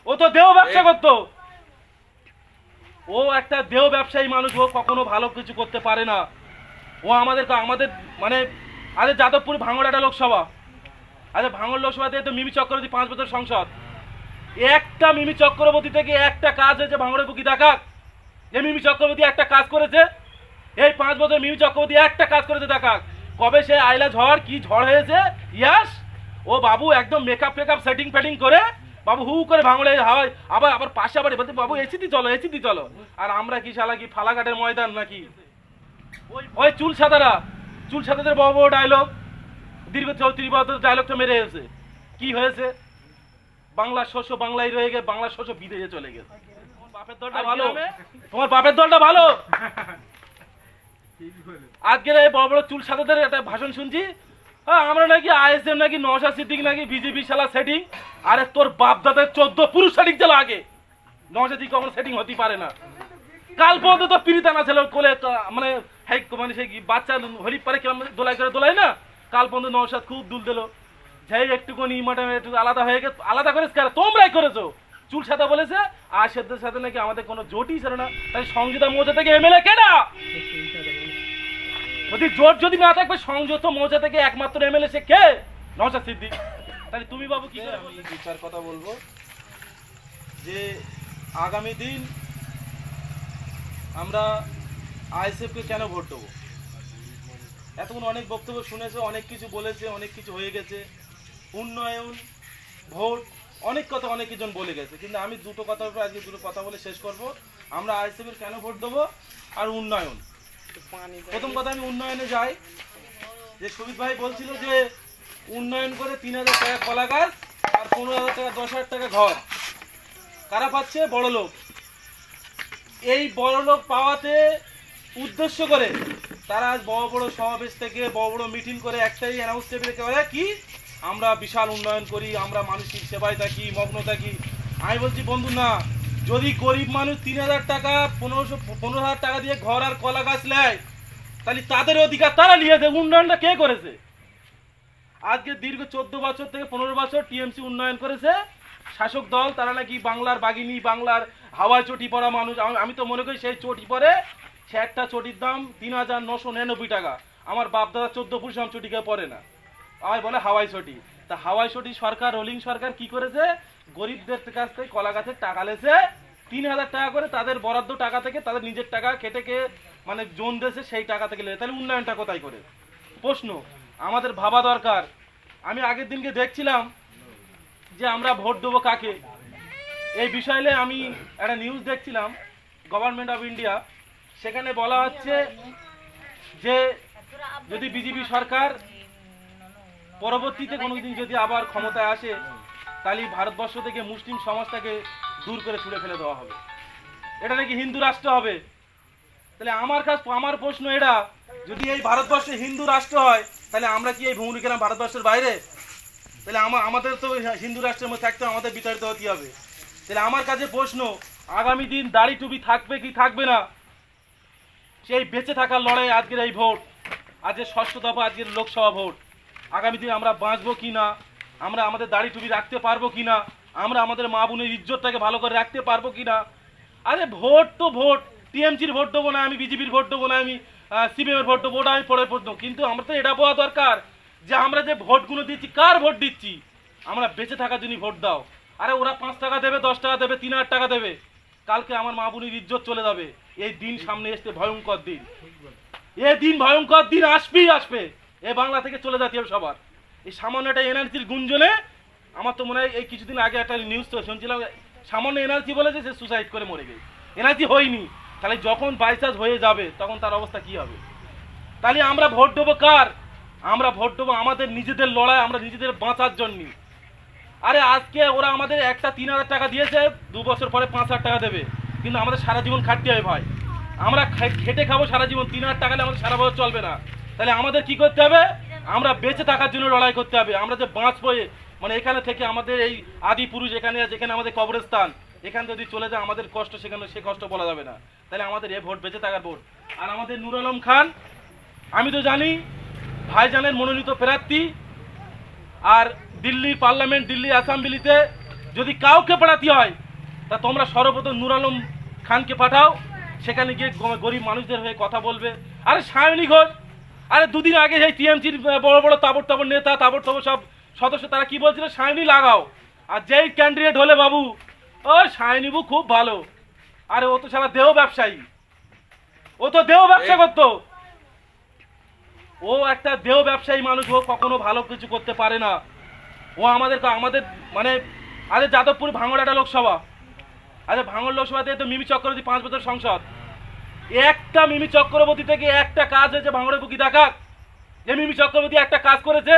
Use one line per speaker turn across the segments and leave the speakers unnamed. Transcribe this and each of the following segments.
ও তো দেহ ব্যবসা করতো, ও একটা দেহ ব্যবসায়ী মানুষ, ও কখনো ভালো কিছু করতে পারে না। ও আমাদের মানে আরে যাদবপুর ভাঙড় লোকসভা, আচ্ছা ভাঙড় লোকসভাতে তো মিমি চক্রবর্তী 5 বছর সংসদ, একটা মিমি চক্রবর্তী থেকে একটা কাজ হয়েছে ভাঙড়ের বুকি দেখাক? যে মিমি চক্রবর্তী একটা কাজ করেছে এই 5 বছর? মিমি চক্রবর্তী একটা কাজ করেছে দেখাক? কবে সে আইলা ঝড়, কি ঝড় হয়েছে ইয়াস, ও বাবু একদম মেকআপ ফেকআপ সেটিং ফেটিং করে বাবু হু করে ভাঙড়ে হাওয়ায়, আবার আবার পাশে আবার বলতে বাবু এসিতে চলো এসিতে চলো। আর আমরা কি শালা কি ফালাঘাটের ময়দান নাকি? ওই চুল সাদাদের বড় বড় ডায়লগ, দীর্ঘ 34 বছর ডায়লগটা মেরে এসেছে। কি হয়েছে? বাংলা শস্য বাংলায় রয়ে গেছে, বাংলা শস্য বিদেশে চলে গেছে। তোমার বাপের দলটা ভালো, তোমার বাপের দলটা ভালো। আজকের এই বড় বড় চুল সাদাদের একটা ভাষণ শুনছি, হ্যাঁ আমরা নাকি আইএসএম নাকি নওশাদ সিদ্দিক নাকি বিজেপি শালা সেটিং। আরে তোর বাপ দাদার 14 পুরুষ সেটিং ছিল আগে, নওশাদ সিদ্দিক কখনো সেটিং হতে পারে না। কাল পর্যন্ত তো পিরিতানা ছিল কোলে, মানে মানে সেই বাচ্চা হরিপ পারে কেমন দোলাই করে দোলাই না, কাল পর্যন্ত নওশাদ খুব দুল দিল, যাই একটুখানি মোটামুটি একটু আলাদা হয়ে গেছে। আলাদা করেছে কারা? তোমরাই করেছো। চুল সাদা বলেছে আর সেদের সাথে নাকি আমাদের কোনো জোটই ছিল না, তাই সংযুক্তা মৌজা থেকে এমএলএ কেনা? যদি জোট যদি না থাকবে সংযুক্ত মৌজা থেকে একমাত্র এমএলএ সে কে? নওশাদ সিদ্দিক। তাহলে তুমি বাবু কি? আমি বিচার কথা বলবো যে আগামী দিন আমরা আইএসএফ কে কেন ভোট দেবো? এতক্ষণ অনেক বক্তব্য শুনেছে, অনেক কিছু বলেছে, অনেক কিছু হয়ে গেছে, উন্নয়ন, ভোট, অনেক কথা অনেক কিছু বলে গেছে, কিন্তু আমি দুটো কথার উপর আজকে দুটো কথা বলে শেষ করব। আমরা আইএসএফ এর কেন ভোট দেবো আর উন্নয়ন। প্রথম কথা আমি উন্নয়নে যাই, যে সুমিত ভাই বলছিল যে উন্নয়ন করে 3000 টাকা কলা গাছ আর 15,000 টাকা 10,000 টাকা ঘর কারা পাচ্ছে? বড় লোক। এই বড় লোক পাওয়াতে উদ্দেশ্য করে তারা আজ বড় বড় সমাবেশ থেকে বড় বড় মিটিং করে একটাই অ্যানাউন্স করে কি আমরা বিশাল উন্নয়ন করি, আমরা মানুষের সেবায় থাকি, মগ্ন থাকি। আমি বলছি বন্ধু না, যদি গরিব মানুষ 3,000 টাকা 15,000 টাকা দিয়ে ঘর আর কলা গাছ নেয়, তাহলে তাদের অধিকার তারা নিয়েছে, উন্নয়নটা কে করেছে? আজকে দীর্ঘ 14 বছর থেকে 15 বছর টিএমসি উন্নয়ন করেছে শাসক দল, তারা নাকি বাংলার বাগিনী, বাংলার হাওয়ায় চটি পরা মানুষ। আমি তো মনে করি সেই চটি পরে, সে একটা চটির দাম 3,999 টাকা। আমার বাপ দাদা 14 পুরুষ চটি কেউ পরে না, আর বলে হাওয়াই চটি। তা হাওয়াই চটি সরকার, রোলিং সরকার কি করেছে? গরিবদের কাছ থেকে কলা গাছের টাকা লেছে 3,000 টাকা করে, তাদের বরাদ্দ টাকা থেকে, তাদের নিজের টাকা খেটে খেয়ে মানে জোন দেশে সেই টাকা থেকে লেছে। তাহলে উন্নয়নটা কোথায় করে? প্রশ্ন আমাদের ভাবা দরকার। আমি আগের দিনকে দেখছিলাম যে আমরা ভোট দেবো কাকে, এই বিষয়ে আমি একটা নিউজ দেখছিলাম গভর্নমেন্ট অফ ইন্ডিয়া, সেখানে বলা হচ্ছে যে যদি বিজেপি সরকার পরবর্তীতে কোনোদিন যদি আবার ক্ষমতায় আসে, তাহলে ভারতবর্ষ থেকে মুসলিম সমাজটাকে দূর করে ছুঁড়ে ফেলে দেওয়া হবে, এটা নাকি হিন্দু রাষ্ট্র হবে। তাহলে আমার প্রশ্ন এটা, যদি এই ভারতবর্ষে হিন্দু রাষ্ট্র হয়, তাহলে আমরা কি এই ভূমি গেলাম ভারতবর্ষের বাইরে? তাহলে আমাদের তো হিন্দু রাষ্ট্রের মধ্যে থাকতে আমাদের বিতাড়িত হতে হবে। তাহলে আমার কাছে প্রশ্ন, আগামী দিন দাড়ি টুপি থাকবে কি থাকবে না, সেই বেঁচে থাকার লড়াই আজকের এই ভোট, আজকের 6ষ্ঠ দফা, আজকের লোকসভা ভোট। আগামী দিন আমরা বাঁচবো কি না, আমরা আমাদের দাড়ি টুপি রাখতে পারবো কি না, আমরা আমাদের মা বোনের ইজ্জতটাকে ভালো করে রাখতে পারবো কি না। আরে ভোট তো ভোট, টিএমসির ভোট দেবো না, আমি বিজেপির ভোট দেবো না, আমি সিপিএমের ভোট দেবো, ওটা আমি পরে ভোট দেবো, কিন্তু আমরা তো এটা বলা দরকার যে আমরা যে ভোটগুলো দিচ্ছি কার ভোট দিচ্ছি, আমরা বেঁচে থাকার জন্য ভোট দাও। আরে ওরা 5 টাকা দেবে, 10 টাকা দেবে, 3,000 টাকা দেবে, কালকে আমার মা বোনের ইজ্জত চলে যাবে। এই দিন সামনে আসতে ভয়ঙ্কর দিন, এই দিন ভয়ঙ্কর দিন আসবেই আসবে। এই বাংলা থেকে চলে যেতে হবে সবার। এই সামান্য একটা এনআরসির গুঞ্জনে, আমার তো মনে হয় এই কিছুদিন আগে একটা নিউজ তো শুনছিলাম, সামান্য এনআরসি বলেছে সে সুসাইড করে মরে গেছে, এনআরসি হয়নি। তাহলে যখন বাইচান্স হয়ে যাবে তখন তার অবস্থা কি হবে? তাহলে আমরা ভোট দেবো কার? আমরা ভোট দেবো আমাদের নিজেদের লড়াই, আমরা নিজেদের বাঁচার জন্য। আরে আজকে ওরা আমাদের একটা 3,000 টাকা দিয়েছে, 2 বছর পরে 5,000 টাকা দেবে, কিন্তু আমাদের সারা জীবন খাটতে হবে ভাই, আমরা খেটে খাবো সারা জীবন, 3,000 টাকা হলে আমাদের সারা বছর চলবে না। তাহলে আমাদের কি করতে হবে? আমরা বেঁচে থাকার জন্য লড়াই করতে হবে। আমরা যে বাঁচবো, মানে এখানে থেকে আমাদের এই আদি পুরুষ এখানে, যেখানে আমাদের কবরস্থান, এখান যদি চলে যায় আমাদের কষ্ট, সেখানে সে কষ্ট বলা যাবে না। তাহলে আমাদের এ ভোট বেঁচে থাকার ভোট। আর আমাদের নূর আলম খান, আমি তো জানি ভাইজানের মনোনীত প্রার্থী, আর দিল্লি পার্লামেন্ট, দিল্লি অ্যাসেম্বলিতে যদি কাউকে পাঠাতে হয় তা তোমরা সর্বপ্রথম নূর আলম খানকে পাঠাও, সেখানে গিয়ে গরিব মানুষদের হয়ে কথা বলবে। আরে সায়নী ঘোষ, আরে দুদিন আগে সেই টিএমসির বড় বড় তাবড় তাবড় নেতা, তাবড় তাবড় সব সদস্য, তারা কি বলছিল, সায়নী লাগাও। আর যেই ক্যান্ডিডেট হলে বাবু, ও সায়নীবু খুব ভালো। আরে ও তো সারা দেহ ব্যবসায়ী, ও তো দেহ ব্যবসা করতো। ও একটা দেহ ব্যবসায়ী মানুষ, ও কখনো ভালো কিছু করতে পারে না। ও আমাদের মানে আরে যাদবপুর ভাঙড় একটা লোকসভা, আরে ভাঙড় লোকসভাতে তো মিমি চক্রবর্তী 5 বছর সংসদ, একটা মিমি চক্রবর্তী থেকে একটা কাজ হয়েছে ভাঙড়ের বুকি দেখাক যে মিমি চক্রবর্তী একটা কাজ করেছে?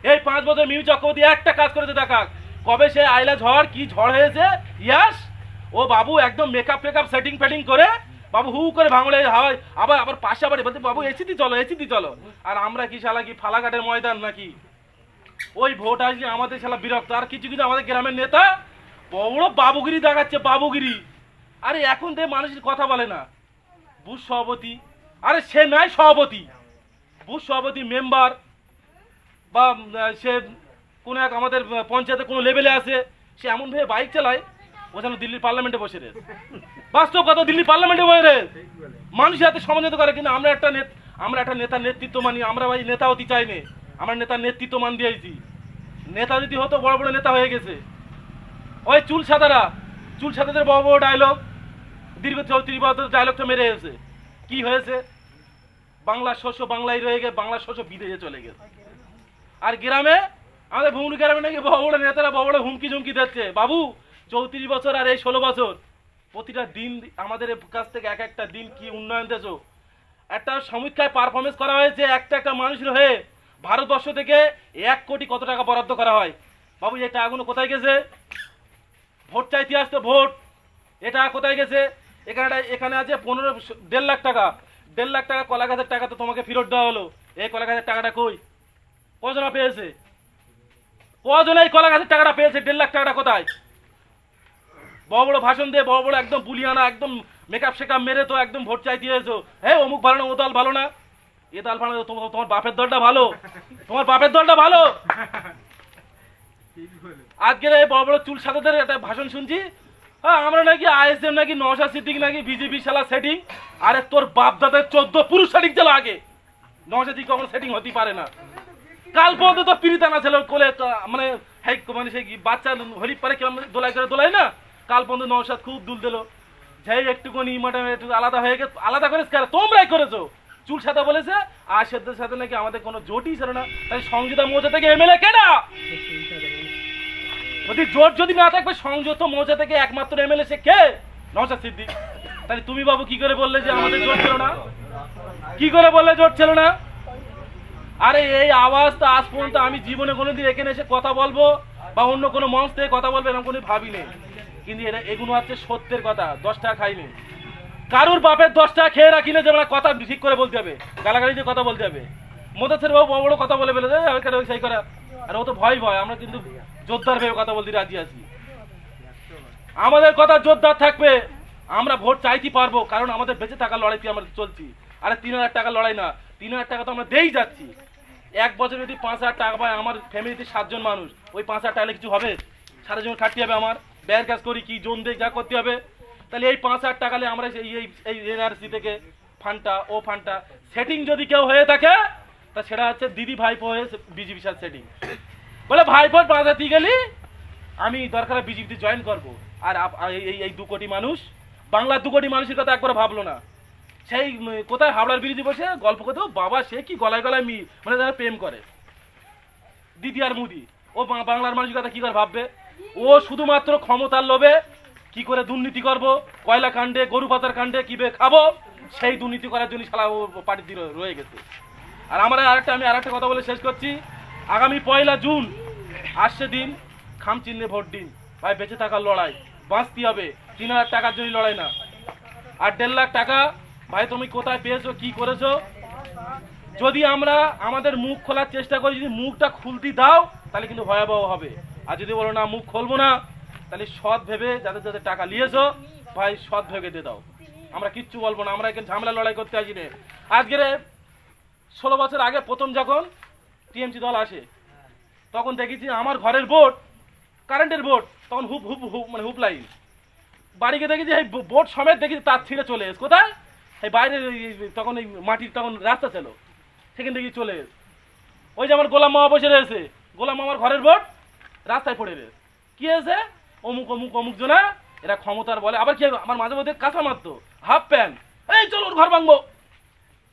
এই 5 বছর মিমি চক্রবর্তী একটা কাজ করেছে দেখাক। কবে সে আইলা ঝড়, কি ঝড় হয়েছে, ইয়াস ও বাবু একদম মেকআপ ফেকআপ সেটিং ফেটিং করে বাবু হু করে ভাঙড়ে হয়, আবার আবার পাশে আবার বলতে বাবু এসিতে চলো, এসিতে চলো। আর আমরা কি শালা কি ফালাঘাটের ময়দান নাকি? ওই ভোট আসলে আমাদের শালা বিরক্ত। আর কিছু কিছু আমাদের গ্রামের নেতা বড় বাবুগিরি দেখাচ্ছে, বাবুগিরি। আরে এখন তো মানুষের কথা বলে না। বুথ সভাপতি, আরে সে নাই সভাপতি, বুথ সভাপতি মেম্বার বা সে কোনো এক আমাদের পঞ্চায়েতে কোনো লেভেলে আছে, সে এমনভাবে বাইক চালায় ও যেন দিল্লির পার্লামেন্টে বসে রে। বাস্তব কথা, দিল্লির পার্লামেন্টে বসে রে, মানুষের হাতে সমানিত করে। কিন্তু আমরা একটা নেতার নেতৃত্ব মানি। আমরা ভাই নেতা হতে চাই না, আমরা নেতার নেতৃত্ব মান দিয়েছি। নেতা যদি হতো বড় বড় নেতা হয়ে গেছে। ওই চুল সাদাদের বড় বড় ডায়লগ, দীর্ঘ 34 বছর ডায়লগটা মেরে এসেছে। কি হয়েছে? বাংলার শস্য বাংলায় রয়ে গেছে, বাংলার শস্য বিদেশে চলে গেছে। আর গ্রামে, আমাদের ভুমনি গ্রামে নাকি বড় বড় নেতারা বড় বড় হুমকি ঝুমকি দিচ্ছে। বাবু 34 বছর আর এই 16 বছর, প্রতিটা দিন আমাদের কাছ থেকে এক একটা দিন কি উন্নয়ন দেশ। একটা সমীক্ষায় পারফরমেন্স করা হয়েছে, একটা মানুষের হয়ে ভারতবর্ষ থেকে 1 কোটি কত টাকা বরাদ্দ করা হয়। বাবু এই টাকাগুলো কোথায় গেছে? ভোট চাইতে আসতো, ভোট, এটা কোথায় গেছে? এখানে আছে 1.5 লাখ টাকা, 1.5 লাখ টাকা কলা গাছের টাকা তো তোমাকে ফেরত দেওয়া হলো। এই কলা গাছের টাকাটা কই? কজনা পেয়েছে? কজন এই কলা গাছের টাকাটা পেয়েছে? 1.5 লাখ টাকাটা কোথায়? বড় বড় ভাষণ দিয়ে, বড় বড় একদম বুলিয়ানা, একদম মেকআপ শেকআপ মেরে তো একদম ভোট চাইতে এসো। হ্যাঁ অমুক ভালো না, ও দল ভালো না, এ দল ভালো না, তোমার বাপের দলটা ভালো, তোমার বাপের দলটা ভালো। আজকের এই বড় বড় চুল সাদাদের একটা ভাষণ শুনছি, হ্যাঁ আমরা নাকি আইএসএম নাকি নওশাদ সিদ্দিক নাকি বিজেপি শালা সেটিং। আরে তোর বাপ দাদার 14 পুরুষ সেটিং ছিল আগে, নওশাদ সিদ্দিক কখনো সেটিং হতেই পারে না। কাল পর্যন্ত তো পিরিতানা ছিল কোলে, মানে মানে সেই বাচ্চা হরিপ পারে কেমন দোলাই করে দোলাই না, কাল পর্যন্ত নওশাদ খুব দুল দিল। যাই একটুখানি একটু আলাদা হয়ে গেছে, আলাদা করেছে কারা? তোমরাই করেছো। চুল সাদা বলেছে, আর সেদের সাথে নাকি আমাদের কোনো জোটই ছিল না। তাই সংযুক্ত মৌজা থেকে এমএলএ কেনা, যদি জোট যদি না থাকবে, সংযুক্ত মৌজা থেকে একমাত্র এমএলএ সে কে? নওশাদ সিদ্দিক। তাহলে তুমি বাবু কি করে বললে যে আমাদের জোট ছিল না? কি করে বললে জোট ছিল না? আরে এই আওয়াজ তো আজ পর্যন্ত আমি জীবনে কোনোদিন এখানে এসে কথা বলবো বা অন্য কোনো মঞ্চ থেকে কথা বলবো এরকম কোনো ভাবিনি। কিন্তু এগুলো হচ্ছে সত্যের কথা। 10 টাকা খাইনি, কারুর বাপের 10 টাকা খেয়ে রাখি না যে আমরা কথা ঠিক করে বলতে হবে, গালাগালি দিয়ে কথা বলতে হবে। মোদাসের বাবু বড় বড় কথা বলে ফেলে সেই করা, আর ও তো ভয়। আমরা কিন্তু জোরদার ভেবে কথা বলতে রাজি আছি। আমাদের কথা জোরদার থাকবে, আমরা ভোট চাইতে পারবো, কারণ আমাদের বেঁচে থাকার লড়াইতে আমরা চলছি। আরে 3000 টাকার লড়াই না, 3000 টাকা তো আমরা দেই যাচ্ছি। এক বছর যদি 5000 টাকা পায়, আমার ফ্যামিলিতে 7 জন মানুষ, ওই 5000 টাকা কিছু হবে? সারা জীবন খাটতে হবে আমার, ব্যয়ের কাজ করি কি জোন দিয়ে যা করতে হবে। তাহলে এই 5000 টাকা আমরা এই এনআরসি থেকে ফান্ডটা ও ফান্ডটা সেটিং যদি কেউ হয়ে থাকে, তা সেটা হচ্ছে দিদি ভাইপো হয়ে বিজেপির সাথে সেটিং বলে, ভাইপোর 5000 দিয়ে গেলি আমি দরকার বিজেপিতে জয়েন করবো। আর এই 2 কোটি মানুষ, বাংলার 2 কোটি মানুষের কথা একবার ভাবলো না। সেই কোথায় হাওড়ার ব্রিজে বসে গল্প করতে, বাবা সে কি গলায় গলায় মানে যারা প্রেম করে দিদি আর মুদি, ও বাংলার মানুষের কথা কি করে ভাববে? ও শুধুমাত্র ক্ষমতার লোভে কি করে দুর্নীতি করব, কয়লা কাণ্ডে, গরু পাচার কাণ্ডে কিভাবে খাবো, সেই দুর্নীতি করার জন্য শালা ও পার্টি রয়ে গেছে। আর আমি আরেকটা কথা বলে শেষ করছি। আগামী 1 জুন আসছে দিন, খাম চিহ্নে ভোট দিন ভাই। বেঁচে থাকার লড়াই, বাঁচতে হবে। 3000 টাকার জন্য লড়াই না। আর 1.5 লাখ টাকা ভাই তুমি কোথায় পেয়েছো, কি করেছো? যদি আমরা আমাদের মুখ খোলার চেষ্টা করি, যদি মুখটা খুলতে দাও তাহলে কিন্তু ভয়াবহ হবে। আর যদি বলো না মুখ খুলবো না, তাহলে সৎ ভেবে যাদের যাদের টাকা নিয়েছো ভাই সৎ ভেবে দিয়ে দাও। আমরা কিচ্ছু বলবো না, আমরা এখানে ঝামেলা লড়াই করতে আসি না। আজকের 16 বছর আগে প্রথম যখন টিএমসি দল আসে, তখন দেখেছি আমার ঘরের ভোট কারেন্টের বোর্ড, তখন হুপ হুপ হুপ মানে হুপ লাইন। বাড়ি গিয়ে দেখি যে এই বোর্ড সমেত দেখি তার ছিঁড়ে চলে এসে কোথায়, এই বাইরে তখন এই মাটির তখন রাস্তা ছিল, সেখান থেকে চলে এসে ওই যে আমার গোলাম মামা বসে রয়েছে, গোলাম মামার ঘরের বোর্ড রাস্তায় পড়ে রয়েছে। কি হয়েছে, অমুক অমুক অমুক জনা, এরা ক্ষমতার বলে। আবার কি আমার মাঝে মধ্যে কাঁচা মারতো, হাফ প্যান্ট, এই চলো ওর ঘর ভাঙবো।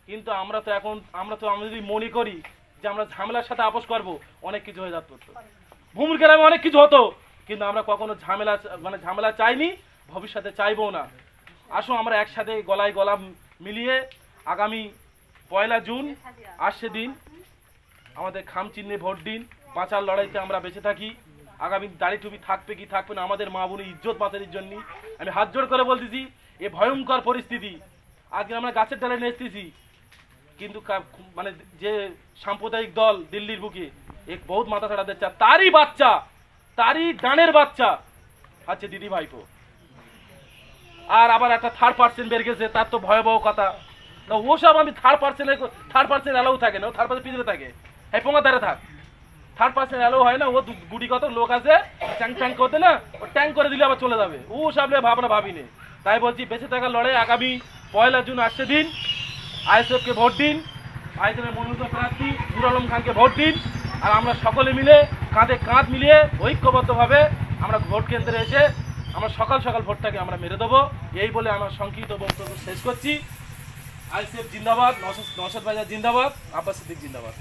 কিন্তু আমরা যদি মনে করি যে আমরা ঝামেলার সাথে আপোষ করবো, অনেক কিছু হয়ে যেত। ভূমির গ্রামে অনেক কিছু হতো, কিন্তু আমরা কখনো ঝামেলা চাইনি, ভবিষ্যতে চাইবো না। আসো আমরা একসাথে গলায় গলা মিলিয়ে আগামী 1 জুন আসছে দিন, আমাদের খাম চিহ্নে ভোট দিন, বাঁচার লড়াইতে আমরা বেঁচে থাকি। আগামী দাড়ি টুপি থাকবে কি থাকবে না, আমাদের মা বোনের ইজ্জত বাঁচানোর জন্য আমি হাত জোড় করে বলতেছি, এ ভয়ঙ্কর পরিস্থিতি। আজকে আমরা গাছের ডালে নেচতেছি, কিন্তু মানে যে সাম্প্রদায়িক দল দিল্লির বুকে এক বহুত মাথা ছাড়া দিচ্ছে, তারই বাচ্চা, তারই গানের বাচ্চা আছে দিদি ভাইপো। আর আবার একটা 3rd বের গেছে, তার তো ভয়াবহ কথা। ওসব আমি থার্ড পার্সেন্ট অ্যালাউ থাকে না, ও থার্ড পার্সেন্ট পিছনে থাকে, এই পোঙা ধারে থাক। 3rd পার্সেন্ট অ্যালাউ হয় না, ও গুটি কত লোক আছে ট্যাঙ্ক করতে না, ও ট্যাঙ্ক করে দিলে আবার চলে যাবে, ও সব ভাবনা ভাবিনি। তাই বলছি বেঁচে থাকার লড়াই আগামী 1 জুন আসছে দিন, আইএসএফকে ভোট দিন, আইএসএফের মনোনীত প্রার্থী নূর আলম খানকে ভোট দিন। আর আমরা সকলে মিলে কাঁধে কাঁধ মিলিয়ে ঐক্যবদ্ধভাবে আমরা ভোট কেন্দ্রে এসে আমরা সকাল সকাল ভোটটাকে আমরা মেরে দেবো। এই বলে আমার সংক্ষিপ্ত বক্তব্য শেষ করছি। আইএসএফ জিন্দাবাদ, নওশাদ ভাইজান জিন্দাবাদ, আব্বাস সিদ্দিক জিন্দাবাদ।